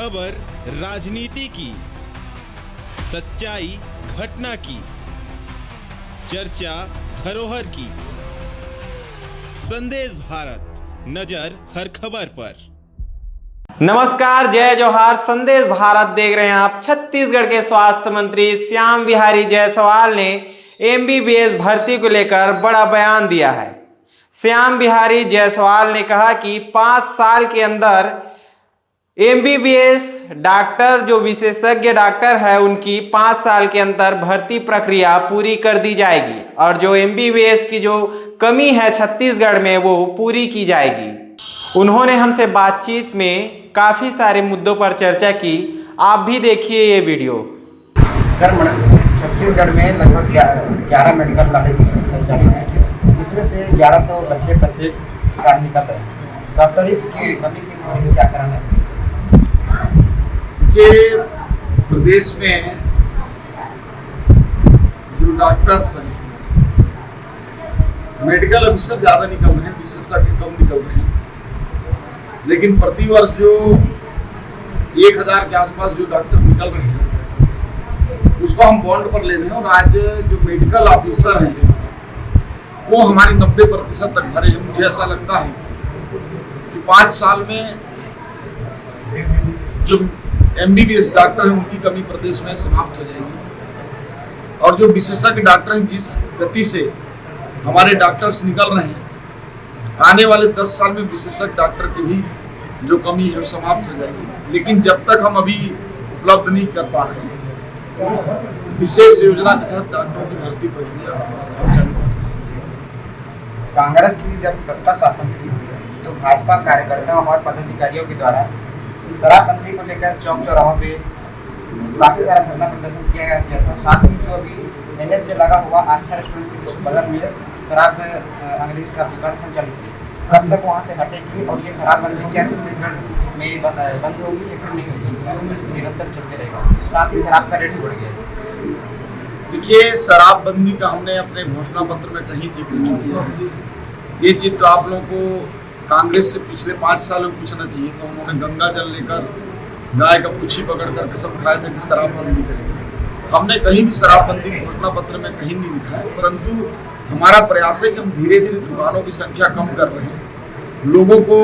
खबर राजनीति की, सच्चाई घटना की, चर्चा धरोहर की। संदेश भारत, नजर हर खबर पर। नमस्कार, जय जोहार। संदेश भारत देख रहे हैं आप। छत्तीसगढ़ के स्वास्थ्य मंत्री श्याम बिहारी जायसवाल ने एमबीबीएस भर्ती को लेकर बड़ा बयान दिया है। श्याम बिहारी जायसवाल ने कहा कि 5 साल के अंदर एमबीबीएस डॉक्टर जो विशेषज्ञ डॉक्टर है उनकी 5 साल के अंदर भर्ती प्रक्रिया पूरी कर दी जाएगी और जो एमबीबीएस की जो कमी है छत्तीसगढ़ में वो पूरी की जाएगी। उन्होंने हमसे बातचीत में काफ़ी सारे मुद्दों पर चर्चा की। आप भी देखिए ये वीडियो। सर, छत्तीसगढ़ में लगभग 11 मेडिकल कॉलेज चल रहे हैं, जिसमें से 1100 बच्चे प्रत्येक साल निकल रहे हैं। डॉक्टर की कमी की क्या कारण है? कि प्रदेश में जो डॉक्टर्स हैं, मेडिकल ऑफिसर ज़्यादा निकल रहे हैं, विशेषज्ञ कम निकल रहे हैं। लेकिन प्रतिवर्ष जो 1000 के आसपास जो डॉक्टर निकल रहे हैं उसको हम बॉन्ड पर ले रहे हैं और आज जो मेडिकल ऑफिसर हैं वो हमारे 90% तक भरे हैं। मुझे ऐसा लगता है कि 5 साल में जो एमबीबीएस डॉक्टर हैं उनकी कमी प्रदेश में समाप्त हो जाएगी और जो विशेषज्ञ डॉक्टर हैं, जिस गति से हमारे डॉक्टर्स निकल रहे हैं, आने वाले 10 साल में विशेषज्ञ डॉक्टर की भी जो कमी है वो समाप्त हो जाएगी। लेकिन जब तक हम अभी उपलब्ध नहीं कर पा रहे हैं, विशेष योजना के तहत डॉक्टरों की भर्ती प्रक्रिया हम चल पा रहे हैं। कांग्रेस की जब सत्ता शासन थी तो भाजपा कार्यकर्ताओं और पदाधिकारियों के द्वारा शराबबंदी को लेकर चौक चौराहों पे काफ़ी सारा धरना प्रदर्शन किया गया था। साथ ही जो अभी एनएस से लगा हुआ आस्था रेस्टोरेंट के बगल में अंग्रेजी शराब दुकान संचालित थी, कब तक वहाँ से हटेगी और ये शराबबंदी क्या छत्तीसगढ़ में बंद होगी या फिर नहीं होगी, निरंतर चलते रहेगा? साथ ही शराब का रेट बढ़ गया। देखिए, शराबबंदी का हमने अपने घोषणा पत्र में कहीं जिक्र नहीं किया है। ये चीज़ तो आप लोगों को कांग्रेस से पिछले 5 साल में पूछना चाहिए था। उन्होंने गंगा जल लेकर गाय का पूछी पकड़ कर कसम खाया था कि शराबबंदी करेंगे। हमने कहीं भी शराबबंदी घोषणा पत्र में कहीं नहीं लिखा है, परंतु हमारा प्रयास है कि हम धीरे धीरे दुकानों की संख्या कम कर रहे हैं। लोगों को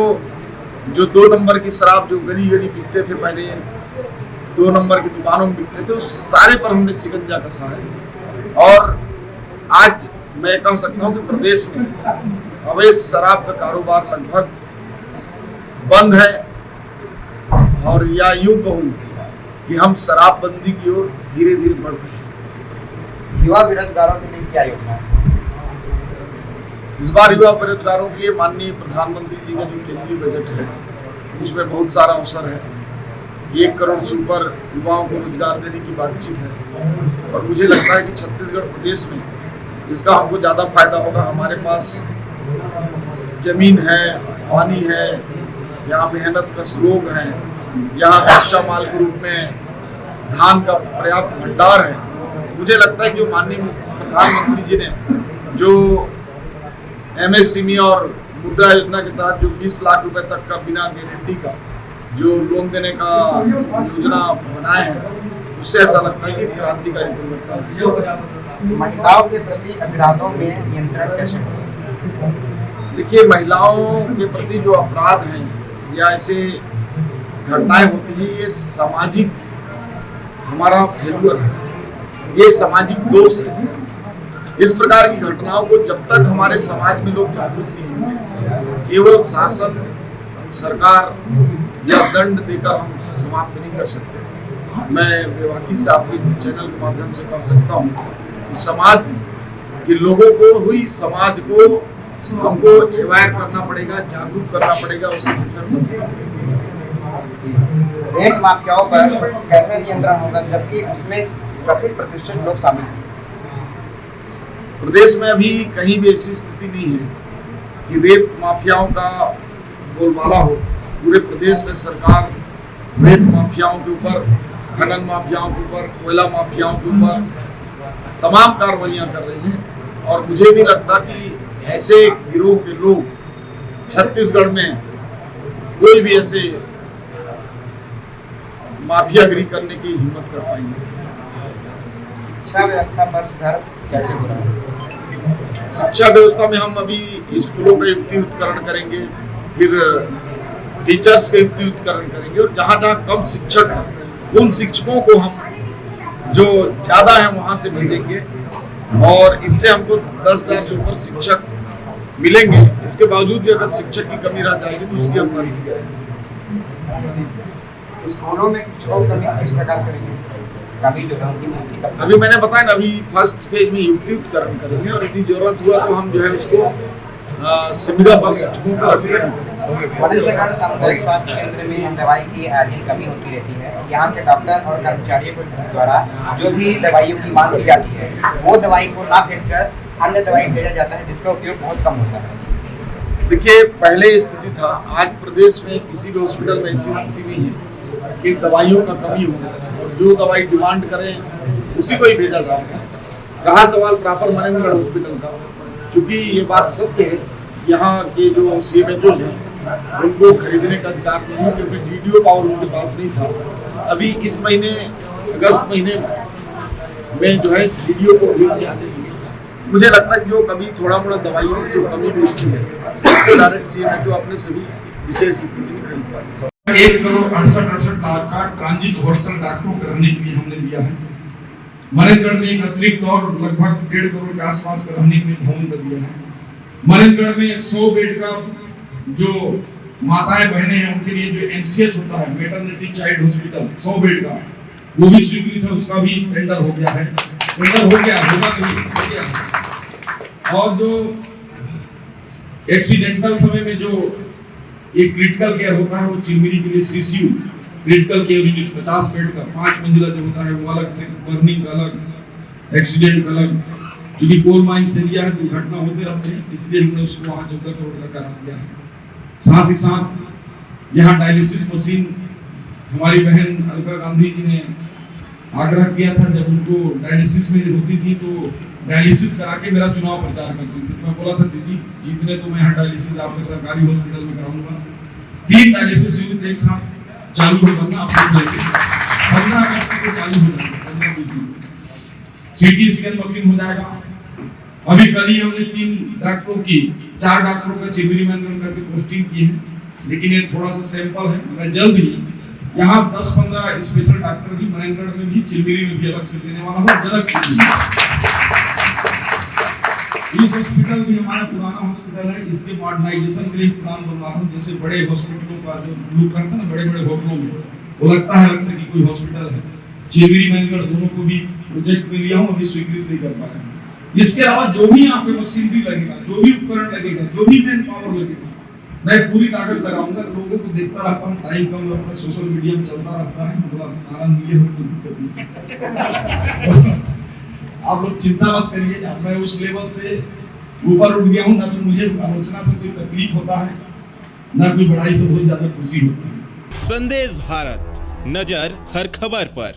जो 2 नंबर की शराब जो गली गली बिकते थे, पहले 2 नंबर की दुकानों में बिकते थे, उस सारे पर हमने शिकंजा कसा है। और आज मैं कह सकता हूँ कि प्रदेश में अवैध शराब का कारोबार लगभग बंद है और या यूं कहूँ कि हम शराबबंदी की ओर धीरे धीरे बढ़ रहे हैं। युवा बेरोजगारों के लिए क्या योजना है? इस बार युवा बेरोजगारों के लिए माननीय प्रधानमंत्री जी का जो केंद्रीय बजट है उसमें बहुत सारा अवसर है। 1 करोड़ से ऊपर युवाओं को रोजगार देने की बातचीत है और मुझे लगता है कि छत्तीसगढ़ प्रदेश में इसका हमको ज़्यादा फायदा होगा। हमारे पास जमीन है, पानी है, यहाँ मेहनत कश लोग हैं, यहाँ कच्चा माल के रूप में धान का पर्याप्त भंडार है। मुझे लगता है कि जो माननीय प्रधानमंत्री जी ने जो एमएसएमई और मुद्रा योजना के तहत जो 20 लाख रुपए तक का बिना गारंटी का जो लोन देने का योजना बनाए हैं, उससे ऐसा लगता है कि क्रांतिकारी परिवर्तन है। महिलाओं के प्रति अपराधों में नियंत्रण कैसे होगा? देखिए, महिलाओं के प्रति जो अपराध हैं या ऐसे घटनाएं होती हैं, ये सामाजिक हमारा फेल्यूर है, ये सामाजिक दोष है। इस प्रकार की घटनाओं को जब तक हमारे समाज में लोग जागरूक नहीं होंगे, केवल शासन सरकार या दंड देकर हम समाप्त नहीं कर सकते। मैं बेबाकी से आपके चैनल के माध्यम से कह सकता हूँ कि समाज के लोगों को हुई समाज को हमको अवेयर करना पड़ेगा, जागरूक करना पड़ेगा, उसके विषय में रेत माफियाओं पर कैसे नियंत्रण होगा जबकि उसमें कथित प्रतिष्ठित लोग शामिल हैं? प्रदेश में अभी कहीं भी ऐसी स्थिति नहीं है कि रेत माफियाओं का बोलबाला हो। पूरे प्रदेश में सरकार रेत माफियाओं के ऊपर, खनन माफियाओं के ऊपर, कोयला माफियाओं के ऊपर तमाम कार्रवाइयां कर रही हैं और मुझे नहीं लगता कि ऐसे गिरोह के लोग छत्तीसगढ़ में कोई भी ऐसे माफियागिरी करने की हिम्मत कर पाएंगे। शिक्षा व्यवस्था पर सुधार कैसे हो रहा है? शिक्षा व्यवस्था में हम अभी स्कूलों का युक्तियुक्तकरण करेंगे, फिर टीचर्स का युक्तियुक्तकरण करेंगे, और जहाँ जहाँ कम शिक्षक है उन शिक्षकों को हम जो ज्यादा है वहां से भेजेंगे, और इससे हमको 10,000 से ऊपर शिक्षक मिलेंगे। इसके बावजूद भी अगर शिक्षक की कमी रह जाएगी तो उसकी हम भर्ती करेंगे। तो स्कूलों में शिक्षकों की कमी किस प्रकार करेंगे? कमी जो है उनकी पूर्ति कब? अभी मैंने बताया ना, अभी फर्स्ट फेज में युक्तियुक्तकरण करेंगे, और यदि जरूरत हुआ तो हम जो है उसको सुविधा पर शिक्षकों को रख करेंगे। मनेंद्रगढ़ सामुदायिक स्वास्थ्य केंद्र में दवाई की आधी कमी होती रहती है। यहाँ के डॉक्टर और कर्मचारियों के द्वारा जो भी दवाइयों की मांग की जाती है वो दवाई को ना भेजकर अन्य दवाई भेजा जाता है, जिसका उपयोग बहुत कम होता है। देखिए, पहले स्थिति था, आज प्रदेश में किसी भी हॉस्पिटल में ऐसी स्थिति नहीं है कि दवाइयों का कमी हो, और जो दवाई डिमांड करें उसी को ही भेजा जाता है। रहा सवाल प्रॉपर मनेंद्रगढ़ हॉस्पिटल का, चूंकि ये बात सत्य है, यहाँ के जो CMHOs हैं उनको खरीदने का अधिकार नहीं है, क्योंकि DDO पावर उनके पास नहीं था। अभी इस महीने अगस्त महीने में जो है DDO को भी आ जाएंगे। मुझे लगता है कि जो कभी थोड़ा मोड़ा दवाइयों की जो कमी बेचती है उसको डायरेक्ट CMHO अपने सभी विशेष स्थिति में खरीद पाए। 1,68 लाख का ट्रांजिट हॉस्टल डॉक्टरों के रहने के लिए हमने दिया है। मनेंद्रगढ़ में एक अतिरिक्त और लगभग 1.5 करोड़ के आसपास का रहने के लिए भवन का दिया है। मनेंद्रगढ़ में 100 बेड का जो माताएं बहनें हैं उनके लिए जो MCH होता है, मैटरनिटी चाइल्ड हॉस्पिटल, 100 बेड का, वो भी स्वीकृत है, उसका भी टेंडर हो गया है। टेंडर हो गया, होगा नहीं, हो गया। और जो एक्सीडेंटल समय में जो एक क्रिटिकल केयर होता है, वो चिरमिरी के लिए CCU critical care unit 50 bed का 5 मंजिला जो होता है वो अलग से, बर्निंग का अलग, एक्सीडेंट अलग। क्योंकि कोल माइंस एरिया है, दुर्घटना होते रहते हैं, इसलिए हमने उसको वहाँ 14 करोड़ का करा दिया है। साथ ही साथ यहाँ डायलिसिस मशीन हमारी बहन अलका गांधी जी ने आग्रह किया था, जब उनको डायलिसिस में होती थी तो डायलिसिस करा के मेरा चुनाव प्रचार करती थी। मैं बोला था, दीदी जीतने तो मैं यहाँ डायलिसिस आपके सरकारी हॉस्पिटल में कराऊंगा। 3 डायलिसिस यूनिट एक साथ चालू हो करना, आपको 15 अगस्त को चालू हो जाएगा, 15-20 दिन। CT स्कैन मशीन हो जाएगा। अभी कल ही हमने 4 डॉक्टरों का चिरमिरी में करके पोस्टिंग की है, लेकिन ये थोड़ा सा सैंपल है। मैं जल्द ही यहाँ 10-15 स्पेशल डॉक्टर भी मनेंद्रगढ़ में भी, चिरमिरी में भी अलग से देने वाला हूँ। इस हॉस्पिटल भी हमारा पुराना हॉस्पिटल है, इसके मॉडर्नाइजेशन के लिए प्लान बनवा रहा हूँ। जैसे बड़े हॉस्पिटलों का जो लुक रहता है ना, बड़े बड़े होटलों में वो लगता है अलग से कि कोई हॉस्पिटल है। चिरमिरी मनेंद्रगढ़ दोनों को भी प्रोजेक्ट में लिया हूँ, अभी स्वीकृत नहीं कर पाया। इसके अलावा जो भी यहाँ पे मशीनरी लगेगा, जो भी उपकरण लगेगा, जो भी मैन पावर लगेगा, मैं पूरी ताकत लगाऊंगा। लोगों को देखता रहता हूँ, टाइम कम रहता है, सोशल मीडिया में चलता रहता है, मतलब आनंद लिए कोई दिक्कत नहीं। आप लोग चिंता मत करिए, अब मैं उस लेवल से ऊपर उठ गया हूँ ना, तो मुझे आलोचना से कोई तकलीफ होता है, ना कोई बड़ाई से बहुत ज्यादा खुशी होती है। संदेश भारत, नजर हर खबर पर।